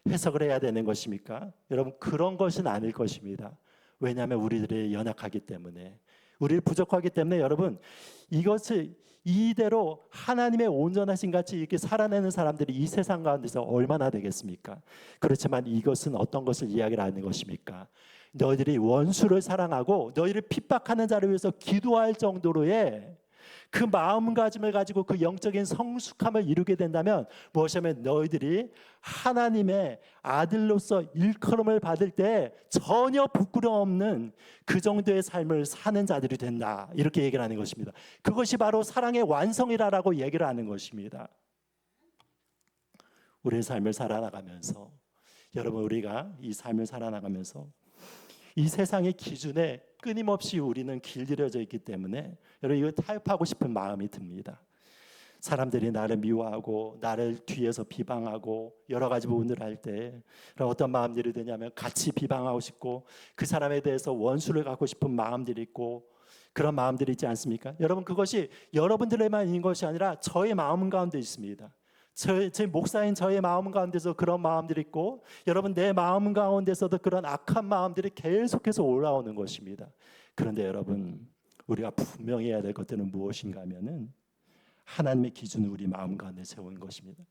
해석을 해야 되는 것입니까? 여러분, 그런 것은 아닐 것입니다. 왜냐하면 우리들이 연약하기 때문에, 우리 부족하기 때문에, 여러분, 이것을 이대로 하나님의 온전하신 같이 이렇게 살아내는 사람들이 이 세상 가운데서 얼마나 되겠습니까? 그렇지만 이것은 어떤 것을 이야기를 하는 것입니까? 너희들이 원수를 사랑하고 너희를 핍박하는 자를 위해서 기도할 정도로의 그 마음가짐을 가지고 그 영적인 성숙함을 이루게 된다면, 무엇이냐면 너희들이 하나님의 아들로서 일컬음을 받을 때 전혀 부끄러움 없는 그 정도의 삶을 사는 자들이 된다, 이렇게 얘기를 하는 것입니다. 그것이 바로 사랑의 완성이라고 얘기를 하는 것입니다. 우리의 삶을 살아나가면서, 여러분, 우리가 이 삶을 살아나가면서 이 세상의 기준에 끊임없이 우리는 길들여져 있기 때문에, 여러분, 이걸 타협하고 싶은 마음이 듭니다. 사람들이 나를 미워하고 나를 뒤에서 비방하고 여러 가지 부분들을 할 때 어떤 마음들이 드냐면, 같이 비방하고 싶고 그 사람에 대해서 원수를 갖고 싶은 마음들이 있고, 그런 마음들이 있지 않습니까? 여러분, 그것이 여러분들에만 있는 것이 아니라 저의 마음 가운데 있습니다. 제 목사인 저의 마음 가운데서 그런 마음들이 있고, 여러분, 내 마음 가운데서도 그런 악한 마음들이 계속해서 올라오는 것입니다. 그런데 여러분, 우리가 분명히 해야 될 것들은 무엇인가 하면은, 하나님의 기준을 우리 마음 가운데 세우는 것입니다.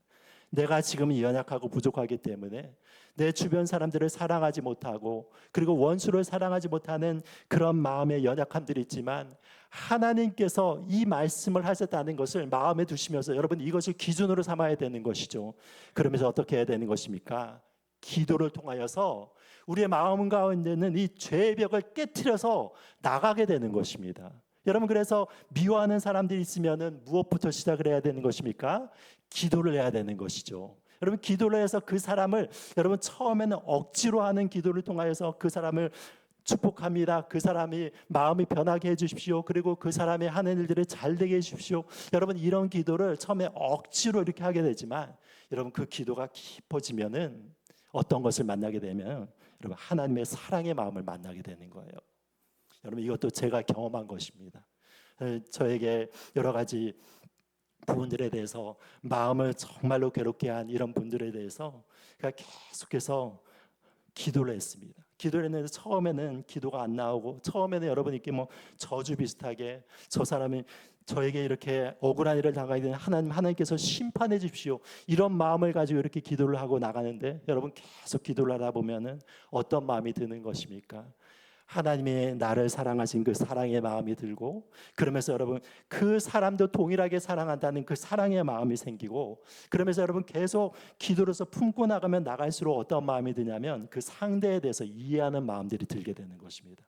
내가 지금 연약하고 부족하기 때문에 내 주변 사람들을 사랑하지 못하고, 그리고 원수를 사랑하지 못하는 그런 마음의 연약함들이 있지만, 하나님께서 이 말씀을 하셨다는 것을 마음에 두시면서 여러분, 이것을 기준으로 삼아야 되는 것이죠. 그러면서 어떻게 해야 되는 것입니까? 기도를 통하여서 우리의 마음 가운데는 이 죄의 벽을 깨트려서 나가게 되는 것입니다. 여러분, 그래서 미워하는 사람들이 있으면은 무엇부터 시작을 해야 되는 것입니까? 기도를 해야 되는 것이죠. 여러분, 기도를 해서 그 사람을, 여러분, 처음에는 억지로 하는 기도를 통하여서 그 사람을 축복합니다. 그 사람이 마음이 변하게 해주십시오. 그리고 그 사람이 하는 일들을 잘 되게 해주십시오. 여러분, 이런 기도를 처음에 억지로 이렇게 하게 되지만, 여러분, 그 기도가 깊어지면은 어떤 것을 만나게 되면, 여러분, 하나님의 사랑의 마음을 만나게 되는 거예요. 여러분, 이것도 제가 경험한 것입니다. 저에게 여러 가지 부분들에 대해서 마음을 정말로 괴롭게 한 이런 분들에 대해서 제가 계속해서 기도를 했습니다. 기도를 했는데 처음에는 기도가 안 나오고, 처음에는 여러분 이렇게 뭐 저주 비슷하게, 저 사람이 저에게 이렇게 억울한 일을 당하게 되는 하나님께서 심판해 주십시오, 이런 마음을 가지고 이렇게 기도를 하고 나가는데, 여러분, 계속 기도를 하다 보면은 어떤 마음이 드는 것입니까? 하나님의 나를 사랑하신 그 사랑의 마음이 들고, 그러면서 여러분, 그 사람도 동일하게 사랑한다는 그 사랑의 마음이 생기고, 그러면서 여러분, 계속 기도로서 품고 나가면 나갈수록 어떤 마음이 드냐면, 그 상대에 대해서 이해하는 마음들이 들게 되는 것입니다.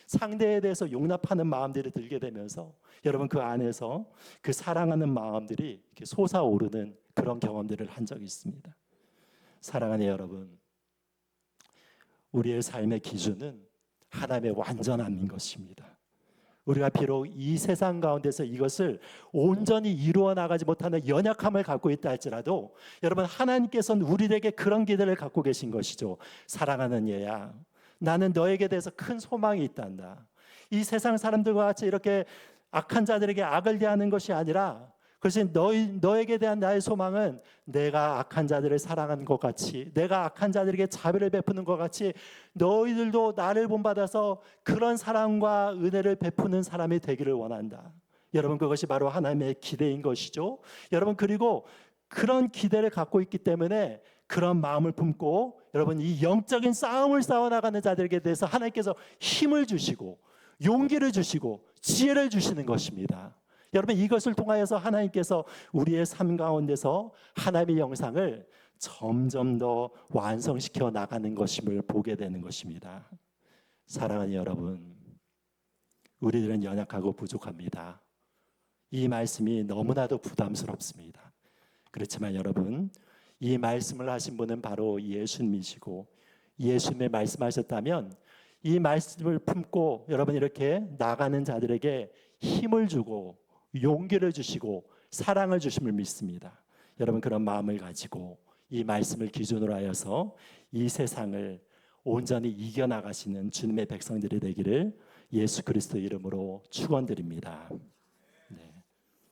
상대에 대해서 용납하는 마음들이 들게 되면서, 여러분, 그 안에서 그 사랑하는 마음들이 이렇게 솟아오르는 그런 경험들을 한 적이 있습니다. 사랑하는 여러분, 우리의 삶의 기준은 하나님의 완전함인 것입니다. 우리가 비록 이 세상 가운데서 이것을 온전히 이루어 나가지 못하는 연약함을 갖고 있다 할지라도, 여러분, 하나님께서는 우리에게 그런 기대를 갖고 계신 것이죠. 사랑하는 얘야, 나는 너에게 대해서 큰 소망이 있단다. 이 세상 사람들과 같이 이렇게 악한 자들에게 악을 대하는 것이 아니라 그래서 너에게 대한 나의 소망은 내가 악한 자들을 사랑하는 것 같이, 내가 악한 자들에게 자비를 베푸는 것 같이 너희들도 나를 본받아서 그런 사랑과 은혜를 베푸는 사람이 되기를 원한다. 여러분, 그것이 바로 하나님의 기대인 것이죠. 여러분, 그리고 그런 기대를 갖고 있기 때문에 그런 마음을 품고 여러분, 이 영적인 싸움을 싸워나가는 자들에게 대해서 하나님께서 힘을 주시고 용기를 주시고 지혜를 주시는 것입니다. 여러분, 이것을 통하여서 하나님께서 우리의 삶 가운데서 하나님의 영상을 점점 더 완성시켜 나가는 것임을 보게 되는 것입니다. 사랑하는 여러분, 우리들은 연약하고 부족합니다. 이 말씀이 너무나도 부담스럽습니다. 그렇지만 여러분, 이 말씀을 하신 분은 바로 예수님이시고, 예수님의 말씀하셨다면 이 말씀을 품고 여러분 이렇게 나가는 자들에게 힘을 주고 용기를 주시고 사랑을 주심을 믿습니다. 여러분, 그런 마음을 가지고 이 말씀을 기준으로 하여서 이 세상을 온전히 이겨나가시는 주님의 백성들이 되기를 예수 그리스도 이름으로 축원드립니다.